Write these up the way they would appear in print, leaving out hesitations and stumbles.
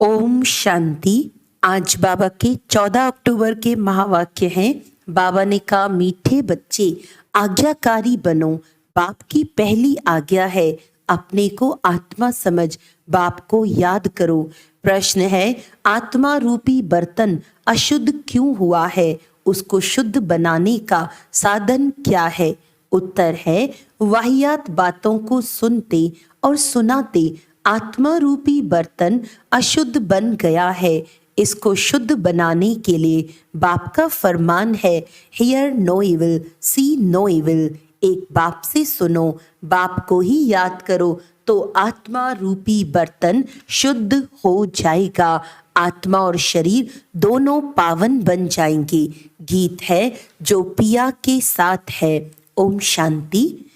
ओम शांति। आज बाबा के 14 अक्टूबर के महावाक्य हैं। बाबा ने कहा, मीठे बच्चे आज्ञाकारी बनो। बाप की पहली आज्ञा है, अपने को आत्मा समझ बाप को याद करो। प्रश्न है, आत्मा रूपी बर्तन अशुद्ध क्यों हुआ है? उसको शुद्ध बनाने का साधन क्या है? उत्तर है, वाहियात बातों को सुनते और सुनाते आत्मा रूपी बर्तन अशुद्ध बन गया है। इसको शुद्ध बनाने के लिए बाप का फरमान है, hear no evil, see no evil. एक बाप से सुनो, बाप को ही याद करो तो आत्मा रूपी बर्तन शुद्ध हो जाएगा। आत्मा और शरीर दोनों पावन बन जाएंगे। गीत है जो पिया के साथ है। ओम शांति।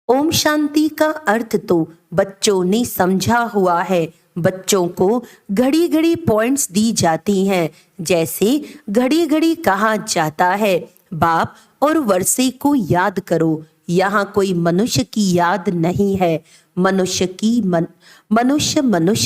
ओम शांति का अर्थ तो बच्चों ने समझा हुआ है। बच्चों को घड़ी घड़ी पॉइंट्स दी जाती हैं। जैसे घड़ी घड़ी कहा जाता है, बाप और वर्षे को याद करो। यहाँ कोई मनुष्य की याद नहीं है। मनुष्य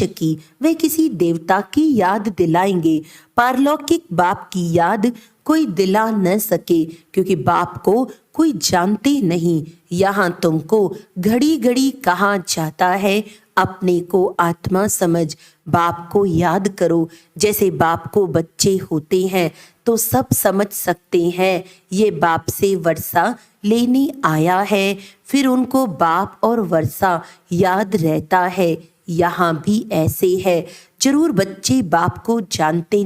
की वे किसी देवता की याद दिलाएंगे। पारलौकिक बाप की याद कोई दिला न सके, क्योंकि बाप को कोई जानते नहीं। यहाँ तुमको घड़ी घड़ी कहा जाता है, अपने को आत्मा समझ बाप को याद करो। जैसे बाप को बच्चे होते हैं तो सब समझ सकते हैं, ये बाप से वर्षा लेने आया है। फिर उनको बाप और वर्षा याद रहता है। यहाँ भी ऐसे है। जरूर बच्चे बाप को जानते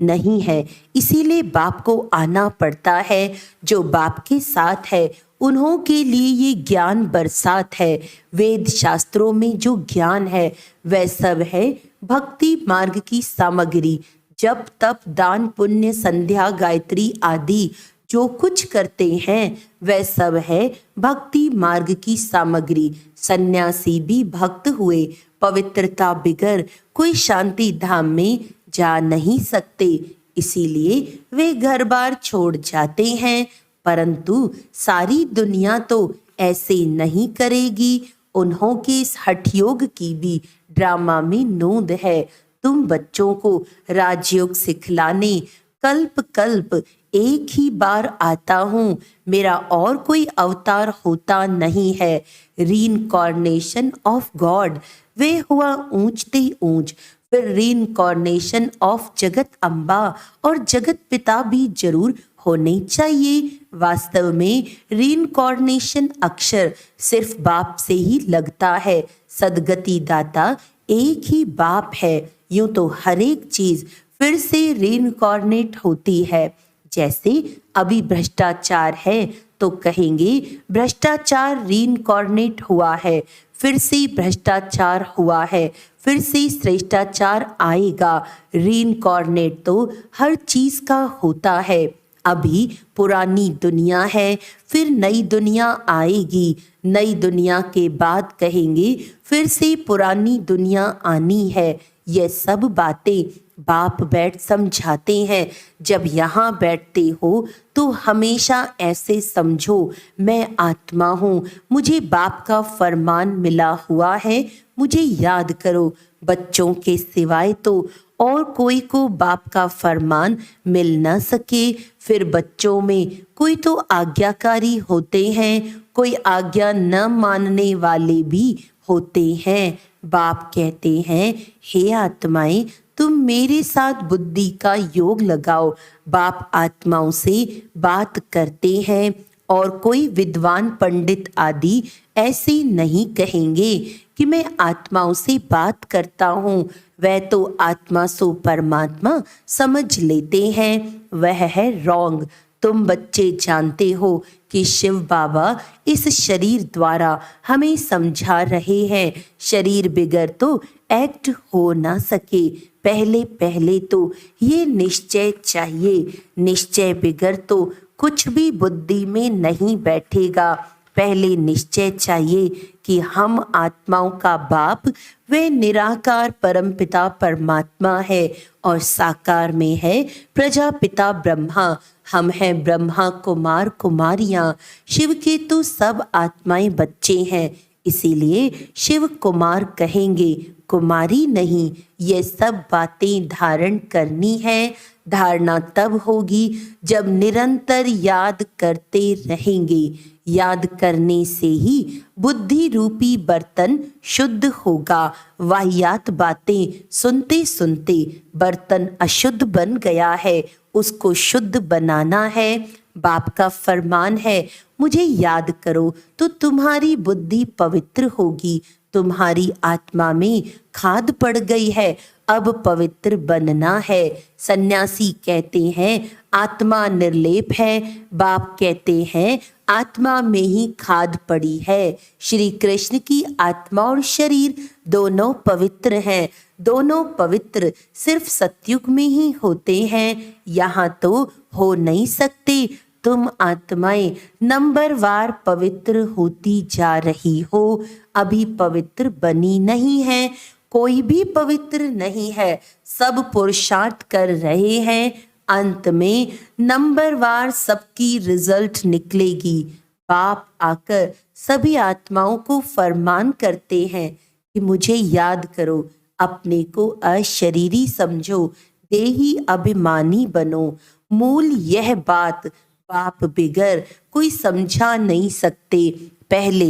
नहीं है, इसीलिए बाप को आना पड़ता है। जो बाप के साथ है उन्हों के लिए ये ज्ञान बरसात है। वेद शास्त्रों में जो ज्ञान है वह सब है भक्ति मार्ग की सामग्री। जप तप दान पुण्य संध्या गायत्री आदि जो कुछ करते हैं वह सब है भक्ति मार्ग की सामग्री। सन्यासी भी भक्त हुए, पवित्रता बिगर कोई शांति धाम में जा नहीं सकते, इसीलिए वे घर बार छोड़ जाते हैं। परंतु सारी दुनिया तो ऐसे नहीं करेगी। उन्हों के इस हठयोग की भी ड्रामा में नोंद है। तुम बच्चों को राजयोग सिखलाने कल्प कल्प एक ही बार आता हूँ। मेरा और कोई अवतार होता नहीं है। रीइंकॉर्नेशन ऑफ गॉड वे हुआ ऊंचते ऊंच। फिर रीइंकॉर्नेशन ऑफ जगत अम्बा और जगत पिता भी जरूर होने चाहिए। वास्तव में रीइंकॉर्नेशन अक्षर सिर्फ बाप से ही लगता है। सदगति दाता एक ही बाप है। यूं तो हर एक चीज फिर से रीइंकॉर्नेट होती है। जैसे अभी भ्रष्टाचार है तो कहेंगे भ्रष्टाचार रीइंकॉर्नेट हुआ है, फिर से भ्रष्टाचार हुआ है, फिर से श्रेष्ठाचार आएगा। रीइंकॉर्नेट तो हर चीज का होता है। अभी पुरानी दुनिया है, फिर नई दुनिया आएगी। नई दुनिया के बाद कहेंगे फिर से पुरानी दुनिया आनी है। ये सब बातें बाप बैठ समझाते हैं। जब यहाँ बैठते हो तो हमेशा ऐसे समझो, मैं आत्मा हूँ, मुझे बाप का फरमान मिला हुआ है, मुझे याद करो। बच्चों के सिवाय तो और कोई को बाप का फरमान मिल न सके। फिर बच्चों में कोई तो आज्ञाकारी होते हैं, कोई आज्ञा न मानने वाले भी होते हैं। बाप कहते हैं, हे आत्माएं, तुम मेरे साथ बुद्धि का योग लगाओ। बाप आत्माओं से बात करते हैं और कोई विद्वान पंडित आदि ऐसे नहीं कहेंगे कि मैं आत्माओं से बात करता हूँ। वह तो आत्मा सो परमात्मा समझ लेते हैं। वह है रॉन्ग। तुम बच्चे जानते हो कि शिव बाबा इस शरीर द्वारा हमें समझा रहे हैं। शरीर बिगर तो एक्ट हो ना सके। पहले पहले तो ये निश्चय चाहिए। निश्चय बिगर तो कुछ भी बुद्धि में नहीं बैठेगा। पहले निश्चय चाहिए कि हम आत्माओं का बाप वे निराकार परमपिता परमात्मा है और साकार में है प्रजापिता ब्रह्मा। हम हैं ब्रह्मा कुमार कुमारियां। शिव के तो सब आत्माएं बच्चे हैं। इसीलिए शिव कुमार कहेंगे, कुमारी नहीं। ये सब बातें धारण करनी है। धारणा तब होगी जब निरंतर याद करते रहेंगे। याद करने से ही बुद्धि रूपी बर्तन शुद्ध होगा। वाहियात बातें सुनते सुनते बर्तन अशुद्ध बन गया है, उसको शुद्ध बनाना है। बाप का फरमान है, मुझे याद करो तो तुम्हारी बुद्धि पवित्र होगी। तुम्हारी आत्मा में खाद पड़ गई है, अब पवित्र बनना है। सन्यासी कहते हैं आत्मा निर्लेप है, बाप कहते हैं आत्मा में ही खाद पड़ी है। श्री कृष्ण की आत्मा और शरीर दोनों पवित्र हैं। दोनों पवित्र सिर्फ सतयुग में ही होते हैं, यहाँ तो हो नहीं सकते। तुम आत्माएं नंबरवार पवित्र होती जा रही हो, अभी पवित्र बनी नहीं है। कोई भी पवित्र नहीं है, सब पुरुषार्थ कर रहे हैं। अंत में नंबरवार सबकी रिजल्ट निकलेगी। बाप आकर सभी आत्माओं को फरमान करते हैं कि मुझे याद करो, अपने को अशरीरी समझो, देही अभिमानी बनो। मूल यह बात बाप बिगर कोई समझा नहीं सकते। पहले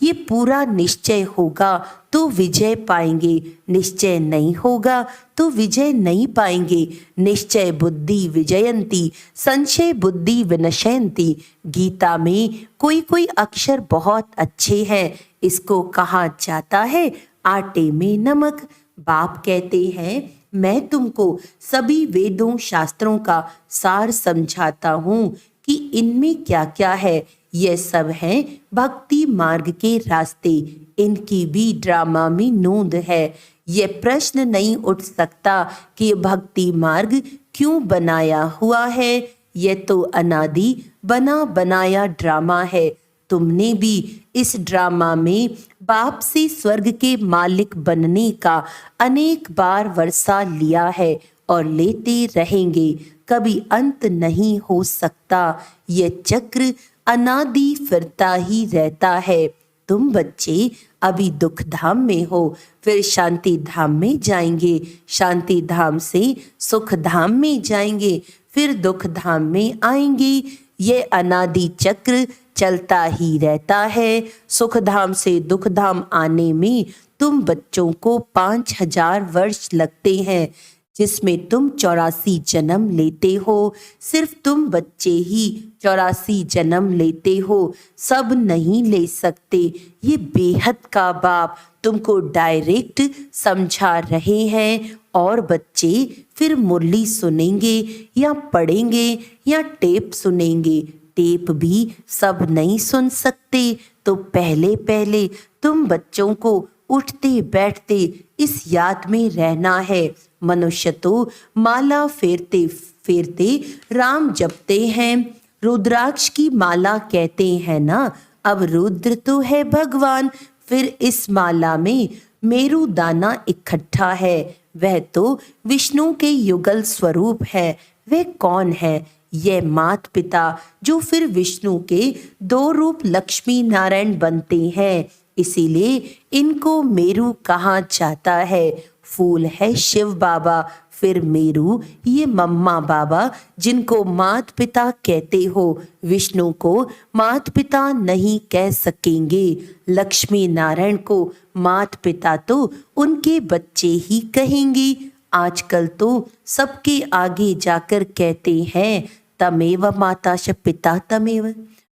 ये पूरा निश्चय होगा तो विजय पाएंगे, निश्चय नहीं होगा तो विजय नहीं पाएंगे। निश्चय बुद्धि विजयंती, संशय बुद्धि विनशयंती। गीता में कोई कोई अक्षर बहुत अच्छे हैं, इसको कहा जाता है आटे में नमक। बाप कहते हैं मैं तुमको सभी वेदों शास्त्रों का सार समझाता हूँ कि इनमें क्या क्या है। ये सब हैं भक्ति मार्ग के रास्ते, इनकी भी ड्रामा में नोंद है। ये प्रश्न नहीं उठ सकता कि भक्ति मार्ग क्यों बनाया हुआ है। ये तो अनादि बना बनाया ड्रामा है। तुमने भी इस ड्रामा में बाप से स्वर्ग के मालिक बनने का अनेक बार वर्षा लिया है और लेते रहेंगे, कभी अंत नहीं हो सकता। ये चक्र अनादि फिरता ही रहता है। तुम बच्चे अभी दुख धाम में हो, फिर शांति धाम में जाएंगे, शांति धाम से सुख धाम में जाएंगे, फिर दुख धाम में आएंगे। ये अनादि चक्र चलता ही रहता है। सुख धाम से दुख धाम आने में तुम बच्चों को 5000 वर्ष लगते हैं, जिसमें तुम 84 जन्म लेते हो। सिर्फ तुम बच्चे ही 84 जन्म लेते हो, सब नहीं ले सकते। ये बेहद का बाप तुमको डायरेक्ट समझा रहे हैं। और बच्चे फिर मुरली सुनेंगे या पढ़ेंगे या टेप सुनेंगे। टेप भी सब नहीं सुन सकते, तो पहले पहले तुम बच्चों को उठते बैठते इस याद में रहना है। मनुष्य तो माला फेरते फेरते राम जपते हैं, रुद्राक्ष की माला कहते हैं ना। अब रुद्र तो है भगवान, फिर इस माला में मेरू दाना इकट्ठा है। वह तो विष्णु के युगल स्वरूप है। वह कौन है? यह मात पिता जो फिर विष्णु के 2 रूप लक्ष्मी नारायण बनते हैं, इसीलिए इनको मेरू कहा जाता है। फूल है शिव बाबा, फिर मेरू ये मम्मा बाबा जिनको मात पिता कहते हो। विष्णु को मात पिता नहीं कह सकेंगे, लक्ष्मी नारायण को मात पिता तो उनके बच्चे ही कहेंगे। आजकल तो सबके आगे जाकर कहते हैं तमेव माता च पिता तमेव।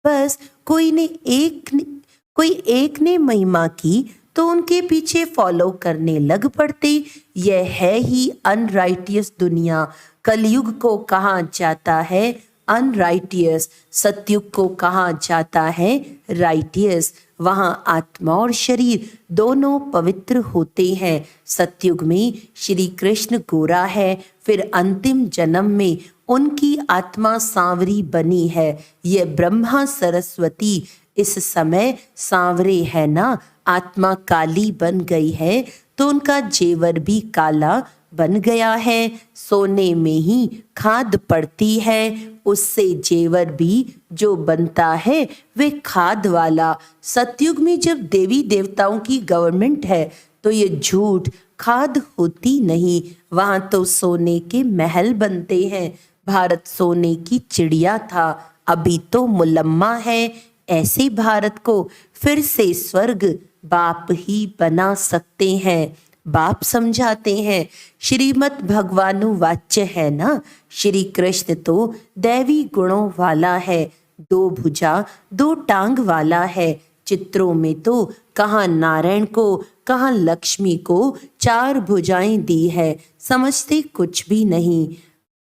बस कोई एक ने महिमा की तो उनके पीछे फॉलो करने लग पड़ते। यह है ही अनराइटियस दुनिया। कलयुग को कहा जाता है अनराइटियस, सतयुग को कहा जाता है राइटियस। वहाँ आत्मा और शरीर दोनों पवित्र होते हैं। सतयुग में श्री कृष्ण गोरा है, फिर अंतिम जन्म में उनकी आत्मा सांवरी बनी है। ये ब्रह्मा सरस्वती इस समय सांवरे है ना, आत्मा काली बन गई है तो उनका जेवर भी काला बन गया है। सोने में ही खाद पड़ती है, उससे जेवर भी जो बनता है वे खाद वाला। सतयुग में जब देवी देवताओं की गवर्नमेंट है तो ये झूठ खाद होती नहीं, वहां तो सोने के महल बनते हैं। भारत सोने की चिड़िया था, अभी तो मुलम्मा है। ऐसे भारत को फिर से स्वर्ग बाप ही बना सकते हैं। बाप समझाते हैं, श्रीमद् भगवानु वाच्य है ना, श्री कृष्ण तो दैवी गुणों वाला है, 2 भुजा 2 टांग वाला है। चित्रों में तो कहाँ नारायण को कहाँ लक्ष्मी को 4 भुजाएं दी है, समझते कुछ भी नहीं।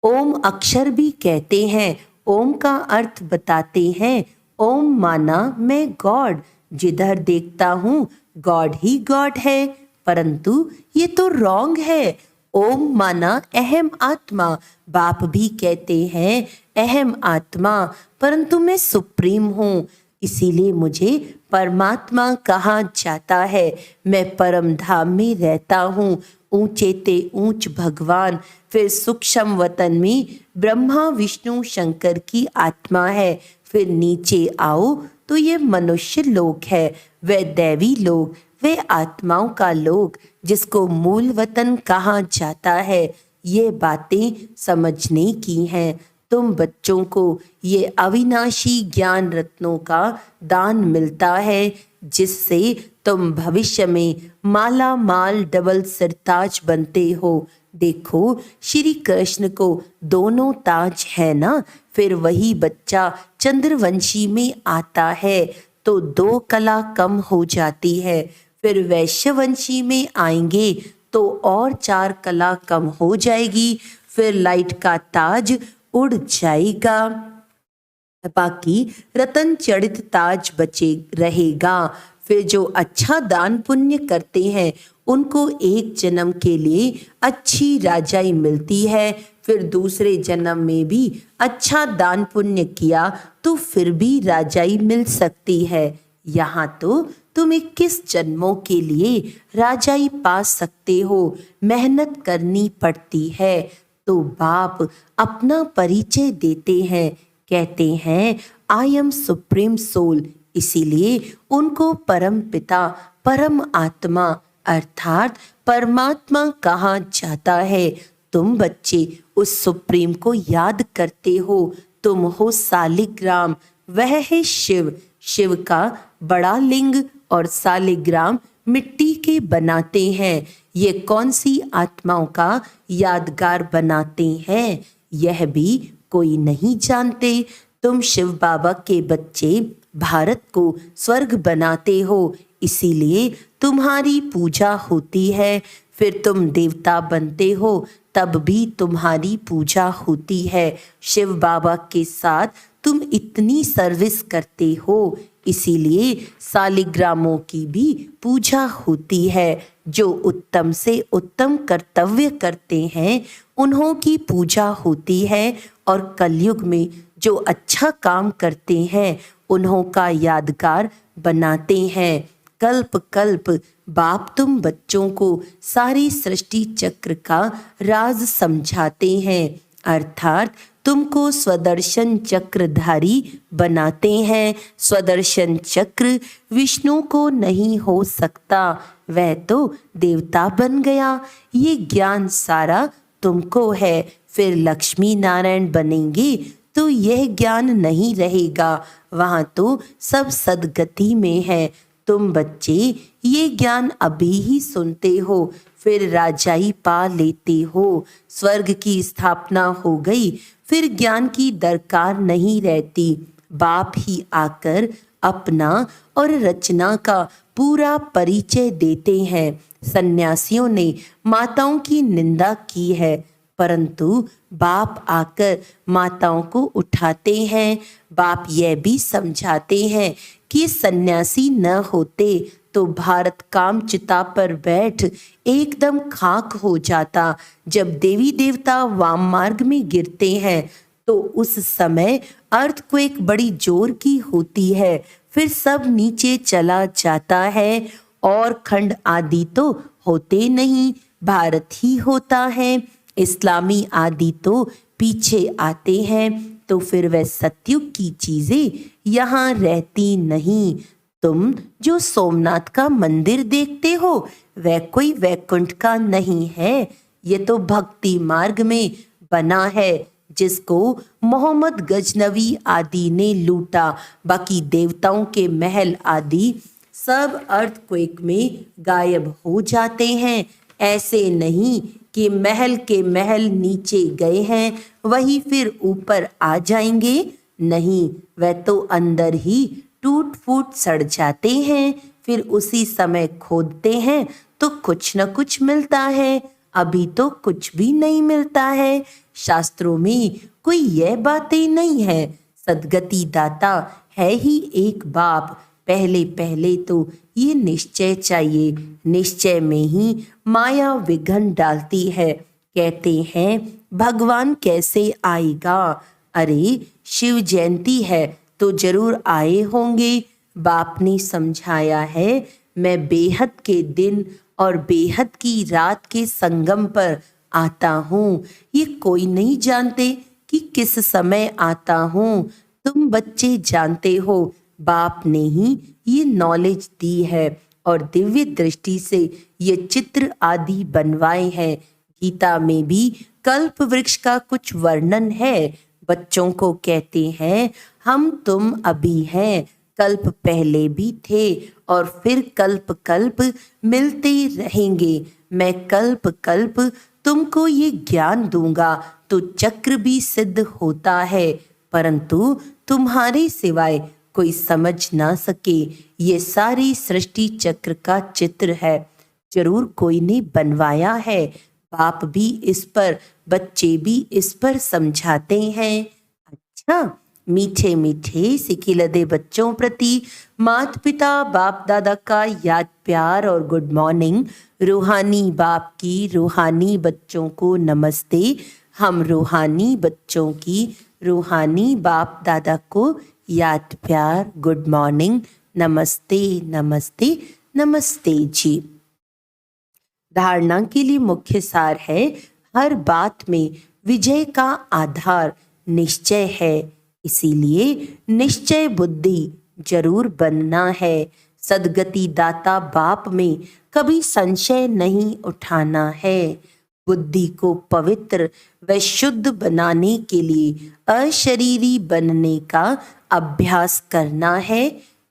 ओम अक्षर भी कहते हैं, ओम का अर्थ बताते हैं। ओम माना मैं गॉड, जिधर देखता हूँ गॉड ही गॉड है, परंतु ये तो रॉन्ग है। ओम माना अहम आत्मा, बाप भी कहते हैं अहम आत्मा, परंतु मैं सुप्रीम हूँ, इसीलिए मुझे परमात्मा कहा जाता है। मैं परम धाम में रहता हूँ, ऊंचे ते ऊंच भगवान, फिर सूक्ष्म वतन में ब्रह्मा विष्णु शंकर की आत्मा है, फिर नीचे आओ तो ये मनुष्य लोक है, वे दैवी लोग, वे आत्माओं का लोक, जिसको मूल वतन कहा जाता है। ये बातें समझने की हैं। तुम बच्चों को ये अविनाशी ज्ञान रत्नों का दान मिलता है, जिससे तुम भविष्य में माला माल डबल सिरताज बनते हो। देखो श्री कृष्ण को दोनों ताज है ना, फिर वही बच्चा चंद्रवंशी में आता है तो 2 कला कम हो जाती है, फिर वैश्यवंशी में आएंगे तो और 4 कला कम हो जाएगी, फिर लाइट का ताज उड़ जाएगा, बाकी रतन चढ़ित ताज बचे रहेगा। फिर जो अच्छा दान पुण्य करते हैं उनको एक जन्म के लिए अच्छी राजाई मिलती है, फिर दूसरे जन्म में भी अच्छा दान पुण्य किया तो फिर भी राजाई मिल सकती है। यहाँ तो तुम 21 जन्मों के लिए राजाई पा सकते हो, मेहनत करनी पड़ती है। तो बाप अपना परिचय देते हैं, कहते हैं आई एम सुप्रीम सोल, इसीलिए उनको परम पिता परम आत्मा अर्थात परमात्मा कहा जाता है। तुम बच्चे उस सुप्रीम को याद करते हो, तुम हो सालिग्राम, वह है शिव, शिव का बड़ा लिंग और सालिग्राम मिट्टी के बनाते हैं। ये कौन सी आत्माओं का यादगार बनाते हैं, यह भी कोई नहीं जानते। तुम शिव बाबा के बच्चे भारत को स्वर्ग बनाते हो, इसीलिए तुम्हारी पूजा होती है। फिर तुम देवता बनते हो, तब भी तुम्हारी पूजा होती है। शिव बाबा के साथ तुम इतनी सर्विस करते हो, इसीलिए सालिग्रामों की भी पूजा होती है। जो उत्तम से उत्तम कर्तव्य करते हैं उन्हों की पूजा होती है, और कलयुग में जो अच्छा काम करते हैं उन्हों का यादगार बनाते हैं। कल्प कल्प बाप तुम बच्चों को सारी सृष्टि चक्र का राज समझाते हैं, अर्थात तुमको स्वदर्शन चक्रधारी बनाते हैं। स्वदर्शन चक्र विष्णु को नहीं हो सकता, वह तो देवता बन गया। ये ज्ञान सारा तुमको है, फिर लक्ष्मी नारायण बनेंगे तो यह ज्ञान नहीं रहेगा, वहाँ तो सब सदगति में है। तुम बच्चे ये ज्ञान अभी ही सुनते हो, फिर राजाई पा लेते हो, स्वर्ग की स्थापना हो गई, फिर ज्ञान की दरकार नहीं रहती। बाप ही आकर अपना और रचना का पूरा परिचय देते हैं। सन्यासियों ने माताओं की निंदा की है, परंतु बाप आकर माताओं को उठाते हैं। बाप यह भी समझाते हैं कि सन्यासी न होते तो भारत काम चिता पर बैठ एकदम खाक हो जाता। जब देवी देवता वाम मार्ग में गिरते हैं तो उस समय अर्थक्वेक बड़ी जोर की होती है, फिर सब नीचे चला जाता है और खंड आदि तो होते नहीं, भारत ही होता है। इस्लामी आदि तो पीछे आते हैं, तो फिर वह सतयुग की चीजें यहाँ रहती नहीं। तुम जो सोमनाथ का मंदिर देखते हो वह कोई वैकुंठ का नहीं है, ये तो भक्ति मार्ग में बना है, जिसको मोहम्मद गजनवी आदि ने लूटा। बाकी देवताओं के महल आदि सब अर्थक्वेक में गायब हो जाते हैं। ऐसे नहीं कि महल के महल नीचे गए हैं वही फिर ऊपर आ जाएंगे, नहीं, वह तो अंदर ही टूट फूट सड़ जाते हैं। फिर उसी समय खोदते हैं तो कुछ न कुछ मिलता है, अभी तो कुछ भी नहीं मिलता है। शास्त्रों में कोई यह बातें नहीं है। सदगति दाता है ही एक बाप। पहले पहले तो ये निश्चय चाहिए, निश्चय में ही माया विघ्न डालती है। कहते हैं भगवान कैसे आएगा? अरे शिव जयंती है तो जरूर आए होंगे। बाप ने समझाया है, मैं बेहद के दिन और बेहद की रात के संगम पर आता हूँ। ये कोई नहीं जानते कि किस समय आता हूँ, तुम बच्चे जानते हो। बाप ने ही ये नॉलेज दी है और दिव्य दृष्टि से ये चित्र आदि बनवाए हैं। गीता में भी कल्प वृक्ष का कुछ वर्णन है। बच्चों को कहते हैं हम तुम अभी हैं, कल्प पहले भी थे और फिर कल्प कल्प मिलते रहेंगे। मैं कल्प कल्प तुमको ये ज्ञान दूंगा तो चक्र भी सिद्ध होता है, परंतु तुम्हारे सिवाय कोई समझ ना सके। ये सारी सृष्टि चक्र का चित्र है, जरूर कोई ने बनवाया है। बाप भी इस पर, बच्चे भी इस पर समझाते हैं। अच्छा, मीठे मीठे सिखिलदे बच्चों प्रति माता पिता बाप दादा का याद प्यार और गुड मॉर्निंग। रूहानी बाप की रूहानी बच्चों को नमस्ते। हम रूहानी बच्चों की रूहानी बाप दादा को याद प्यार गुड मॉर्निंग, नमस्ते नमस्ते नमस्ते जी। धारणा के लिए मुख्य सार है, हर बात में विजय का आधार निश्चय है, इसीलिए निश्चय बुद्धि जरूर बनना है। सदगति दाता बाप में कभी संशय नहीं उठाना है। बुद्धि को पवित्र व शुद्ध बनाने के लिए अशरीरी बनने का अभ्यास करना है।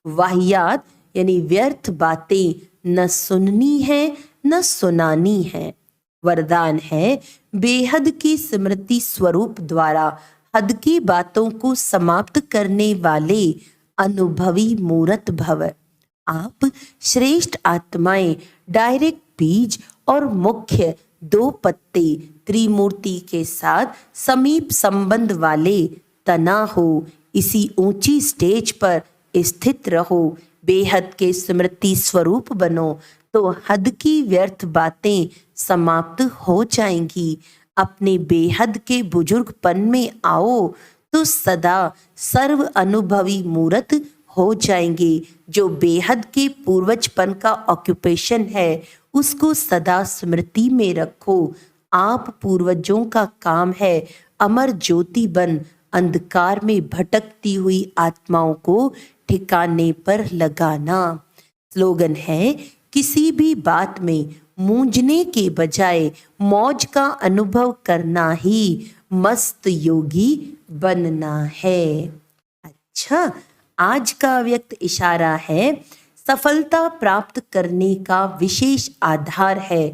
वाहियात यानी व्यर्थ बातें न सुननी है न सुनानी है। वरदान है, बेहद की स्मृति स्वरूप द्वारा हद की बातों को समाप्त करने वाले अनुभवी मूर्त भव। आप श्रेष्ठ आत्माएं डायरेक्ट बीज और मुख्य दो पत्ते त्रिमूर्ति के साथ समीप संबंध वाले तना हो। इसी ऊंची स्टेज पर स्थित रहो, बेहद के स्मृति स्वरूप बनो तो हद की व्यर्थ बातें समाप्त हो जाएंगी। अपने बेहद के बुजुर्गपन में आओ तो सदा सर्व अनुभवी मूर्त हो जाएंगे। जो बेहद के पूर्वजपन का ऑक्यूपेशन है उसको सदा स्मृति में रखो। आप पूर्वजों का काम है अमर ज्योति बन अंधकार में भटकती हुई आत्माओं को ठिकाने पर लगाना। स्लोगन है, किसी भी बात में मूंझने के बजाय मौज का अनुभव करना ही मस्त योगी बनना है। अच्छा, आज का व्यक्त इशारा है, सफलता प्राप्त करने का विशेष आधार है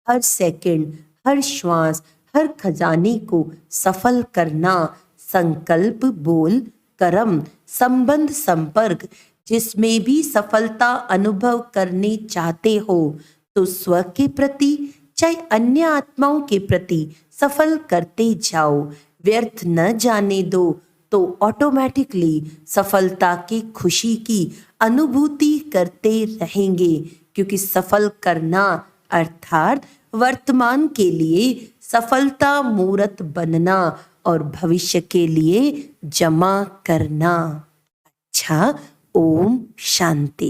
हर सेकंड, हर श्वास, हर खजाने को सफल करना। संकल्प, बोल, कर्म, संबंध, संपर्क जिसमें भी सफलता अनुभव करने चाहते हो तो स्व के प्रति चाहे अन्य आत्माओं के प्रति सफल करते जाओ। व्यर्थ न जाने दो तो ऑटोमेटिकली सफलता की खुशी की अनुभूति करते रहेंगे, क्योंकि सफल करना अर्थात वर्तमान के लिए सफलता मूर्त बनना और भविष्य के लिए जमा करना। अच्छा, ओम शांति।